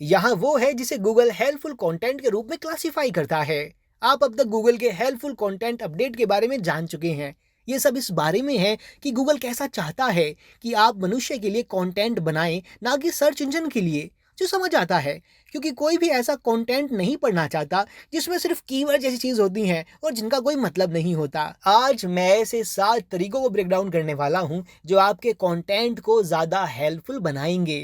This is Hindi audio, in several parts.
यहाँ वो है जिसे गूगल हेल्पफुल कंटेंट के रूप में क्लासिफाई करता है। आप अब तक गूगल के हेल्पफुल कंटेंट अपडेट के बारे में जान चुके हैं। ये सब इस बारे में है कि गूगल कैसा चाहता है कि आप मनुष्य के लिए कंटेंट बनाएं, ना कि सर्च इंजन के लिए। जो समझ आता है, क्योंकि कोई भी ऐसा कंटेंट नहीं पढ़ना चाहता जिसमें सिर्फ कीवर्ड जैसी चीज होती हैं और जिनका कोई मतलब नहीं होता। आज मैं ऐसे 7 तरीकों को ब्रेक डाउन करने वाला हूँ जो आपके कंटेंट को ज्यादा हेल्पफुल बनाएंगे।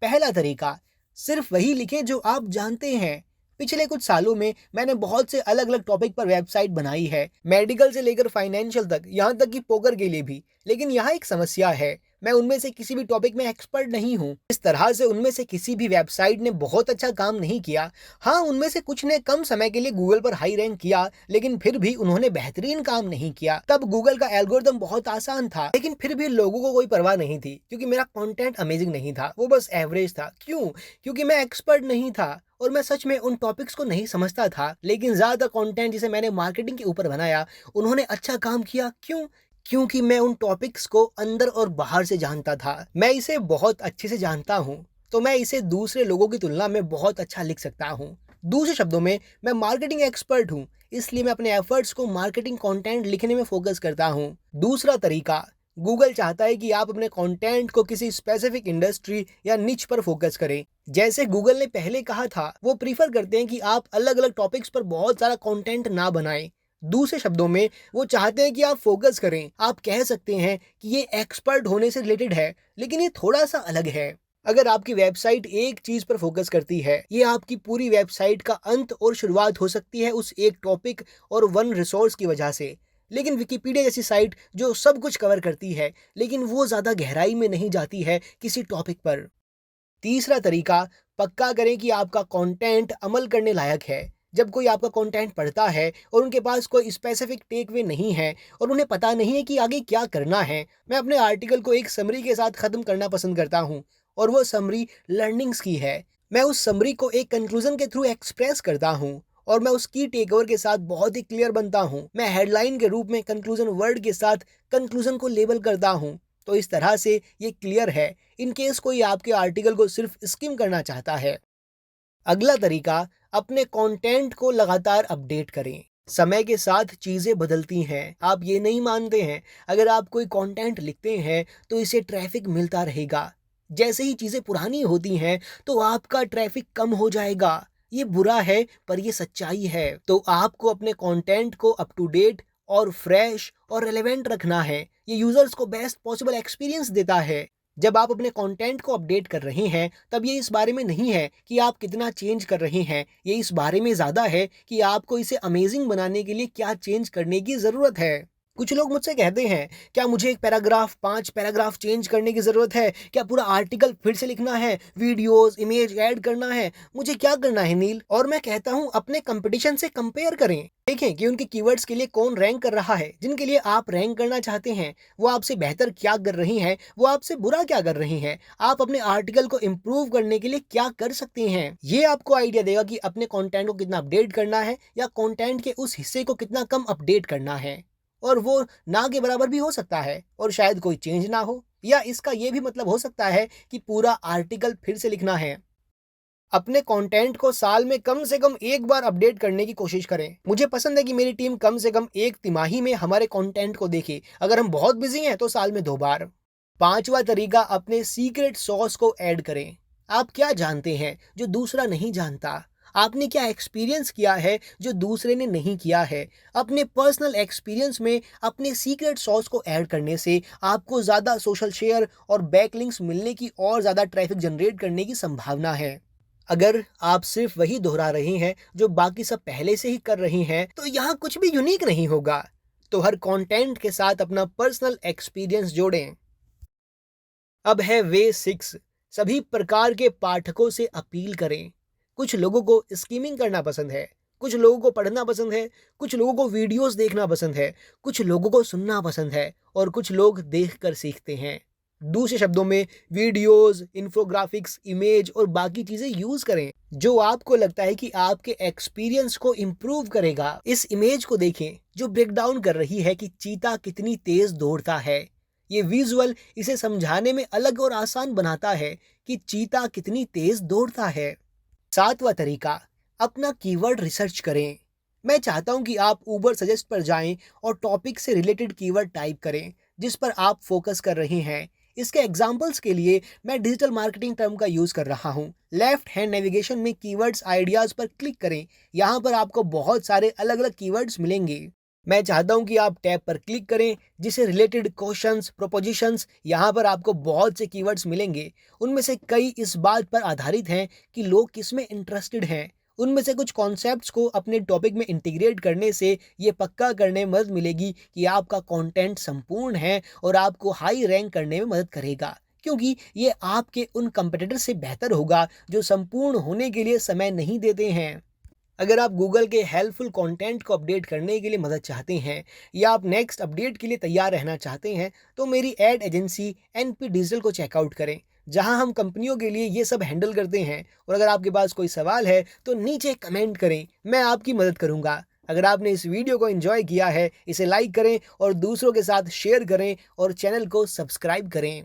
पहला तरीका, सिर्फ वही लिखें जो आप जानते हैं। पिछले कुछ सालों में मैंने बहुत से अलग अलग टॉपिक पर वेबसाइट बनाई है, मेडिकल से लेकर फाइनेंशियल तक, यहाँ तक कि पोकर के लिए भी। लेकिन यहाँ एक समस्या है, मैं उनमें से किसी भी टॉपिक में एक्सपर्ट नहीं हूँ। इस तरह से उनमें से किसी भी वेबसाइट ने बहुत अच्छा काम नहीं किया। हाँ, उनमें से कुछ ने कम समय के लिए गूगल पर हाई रैंक किया, लेकिन फिर भी उन्होंने बेहतरीन काम नहीं किया। तब गूगल का एल्गोरिदम बहुत आसान था, लेकिन फिर भी लोगों को कोई परवाह नहीं थी, क्योंकि मेरा कंटेंट अमेजिंग नहीं था, वो बस एवरेज था। क्यों? क्योंकि मैं एक्सपर्ट नहीं था और मैं सच में उन टॉपिक्स को नहीं समझता था। लेकिन ज्यादा कंटेंट जिसे मैंने मार्केटिंग के ऊपर बनाया, उन्होंने अच्छा काम किया। क्यों? क्योंकि मैं उन टॉपिक्स को अंदर और बाहर से जानता था। मैं इसे बहुत अच्छे से जानता हूँ, तो मैं इसे दूसरे लोगों की तुलना में बहुत अच्छा लिख सकता हूँ। दूसरे शब्दों में, मैं मार्केटिंग एक्सपर्ट हूँ, इसलिए मैं अपने एफर्ट्स को मार्केटिंग कंटेंट लिखने में फोकस करता हूँ। दूसरा तरीका, गूगल चाहता है कि आप अपने कंटेंट को किसी स्पेसिफिक इंडस्ट्री या निच पर फोकस करें। जैसे गूगल ने पहले कहा था, वो प्रीफर करते हैं कि आप अलग अलग टॉपिक्स पर बहुत सारा कंटेंट ना बनाएं। दूसरे शब्दों में, वो चाहते हैं कि आप फोकस करें। आप कह सकते हैं कि ये एक्सपर्ट होने से रिलेटेड है, लेकिन ये थोड़ा सा अलग है। अगर आपकी वेबसाइट एक चीज पर फोकस करती है, ये आपकी पूरी वेबसाइट का अंत और शुरुआत हो सकती है उस एक टॉपिक और वन रिसोर्स की वजह से। लेकिन विकिपीडिया जैसी साइट जो सब कुछ कवर करती है, लेकिन वो ज्यादा गहराई में नहीं जाती है किसी टॉपिक पर। तीसरा तरीका, पक्का करें कि आपका कंटेंट अमल करने लायक है। जब कोई आपका कंटेंट पढ़ता है और उनके पास कोई स्पेसिफिक टेक वे नहीं है और उन्हें पता नहीं है कि आगे क्या करना है, मैं अपने आर्टिकल को एक समरी के साथ खत्म करना पसंद करता हूँ। और वो समरी लर्निंग्स की है। मैं उस समरी को एक कंक्लूजन के थ्रू एक्सप्रेस करता हूँ और मैं उस की टेक ओवर के साथ बहुत ही क्लियर बनता हूँ। मैं हेडलाइन के रूप में कंक्लूजन वर्ड के साथ कंक्लूजन को लेबल करता हूँ। तो इस तरह से ये क्लियर है इन केस कोई आपके आर्टिकल को सिर्फ स्किम करना चाहता है। अगला तरीका, अपने कंटेंट को लगातार अपडेट करें। समय के साथ चीजें बदलती हैं, आप ये नहीं मानते हैं। अगर आप कोई कंटेंट लिखते हैं तो इसे ट्रैफिक मिलता रहेगा। जैसे ही चीजें पुरानी होती हैं तो आपका ट्रैफिक कम हो जाएगा। ये बुरा है, पर ये सच्चाई है। तो आपको अपने कंटेंट को अप टू डेट और फ्रेश और रेलेवेंट रखना है। ये यूजर्स को बेस्ट पॉसिबल एक्सपीरियंस देता है। जब आप अपने कंटेंट को अपडेट कर रहे हैं, तब ये इस बारे में नहीं है कि आप कितना चेंज कर रहे हैं। ये इस बारे में ज़्यादा है कि आपको इसे अमेजिंग बनाने के लिए क्या चेंज करने की ज़रूरत है। कुछ लोग मुझसे कहते हैं, क्या मुझे एक पैराग्राफ 5 पैराग्राफ चेंज करने की ज़रूरत है? क्या पूरा आर्टिकल फिर से लिखना है? वीडियोस, इमेज ऐड करना है? मुझे क्या करना है नील? और मैं कहता हूँ, अपने कंपटीशन से कंपेयर करें। देखें कि उनके कीवर्ड्स के लिए कौन रैंक कर रहा है। जिनके लिए आप रैंक करना चाहते हैं, वो आपसे बेहतर क्या कर रही हैं, वो आपसे बुरा क्या कर रही हैं। आप अपने आर्टिकल को इम्प्रूव करने के लिए क्या कर सकते हैं। ये आपको आइडिया देगा कि अपने कंटेंट को कितना अपडेट करना है या कंटेंट के उस हिस्से को कितना कम अपडेट करना है। और वो ना के बराबर भी हो सकता है और शायद कोई चेंज ना हो, या इसका ये भी मतलब हो सकता है कि पूरा आर्टिकल फिर से लिखना है। अपने कंटेंट को साल में कम से कम एक बार अपडेट करने की कोशिश करें। मुझे पसंद है कि मेरी टीम कम से कम एक तिमाही में हमारे कंटेंट को देखे। अगर हम बहुत बिजी हैं तो साल में 2 बार। पांचवा तरीका, अपने सीक्रेट सॉस को ऐड करें। आप क्या जानते हैं जो दूसरा नहीं जानता? आपने क्या एक्सपीरियंस किया है जो दूसरे ने नहीं किया है? अपने पर्सनल एक्सपीरियंस में अपने सीक्रेट सॉस को ऐड करने से आपको ज़्यादा सोशल शेयर और बैकलिंक्स मिलने की और ज़्यादा ट्रैफिक जनरेट करने की संभावना है। अगर आप सिर्फ वही दोहरा रहे हैं जो बाकी सब पहले से ही कर रहे हैं, तो यहाँ कुछ भी यूनिक नहीं होगा। तो हर कंटेंट के साथ अपना पर्सनल एक्सपीरियंस जोड़ें। अब है वे 6, सभी प्रकार के पाठकों से अपील करें। कुछ लोगों को स्कीमिंग करना पसंद है, कुछ लोगों को पढ़ना पसंद है, कुछ लोगों को वीडियोस देखना पसंद है, कुछ लोगों को सुनना पसंद है और कुछ लोग देखकर सीखते हैं। दूसरे शब्दों में, वीडियोस, इन्फोग्राफिक्स, इमेज और बाकी चीजें यूज करें जो आपको लगता है कि आपके एक्सपीरियंस को इम्प्रूव करेगा। इस इमेज को देखें जो ब्रेक डाउन कर रही है कि चीता कितनी तेज दौड़ता है। ये विजुअल इसे समझाने में अलग और आसान बनाता है कि चीता कितनी तेज दौड़ता है। सातवां तरीका, अपना कीवर्ड रिसर्च करें। मैं चाहता हूं कि आप ऊबर सजेस्ट पर जाएं और टॉपिक से रिलेटेड कीवर्ड टाइप करें जिस पर आप फोकस कर रहे हैं। इसके एग्जांपल्स के लिए मैं डिजिटल मार्केटिंग टर्म का यूज कर रहा हूं। लेफ्ट हैंड नेविगेशन में कीवर्ड्स आइडियाज पर क्लिक करें। यहां पर आपको बहुत सारे अलग अलग कीवर्ड्स मिलेंगे। मैं चाहता हूं कि आप टैब पर क्लिक करें जिसे रिलेटेड क्वेश्चंस, प्रोपोजिशंस, यहाँ पर आपको बहुत से कीवर्ड्स मिलेंगे। उनमें से कई इस बात पर आधारित हैं कि लोग किस में इंटरेस्टेड हैं। उनमें से कुछ कॉन्सेप्ट्स को अपने टॉपिक में इंटीग्रेट करने से ये पक्का करने में मदद मिलेगी कि आपका कंटेंट संपूर्ण है और आपको हाई रैंक करने में मदद करेगा, क्योंकि ये आपके उन कंपटीटर से बेहतर होगा जो संपूर्ण होने के लिए समय नहीं देते हैं। अगर आप गूगल के हेल्पफुल कंटेंट को अपडेट करने के लिए मदद चाहते हैं या आप नेक्स्ट अपडेट के लिए तैयार रहना चाहते हैं, तो मेरी एड एजेंसी एनपी डिजिटल को चेकआउट करें, जहां हम कंपनियों के लिए ये सब हैंडल करते हैं। और अगर आपके पास कोई सवाल है तो नीचे कमेंट करें, मैं आपकी मदद करूंगा। अगर आपने इस वीडियो को एंजॉय किया है, इसे लाइक करें और दूसरों के साथ शेयर करें और चैनल को सब्सक्राइब करें।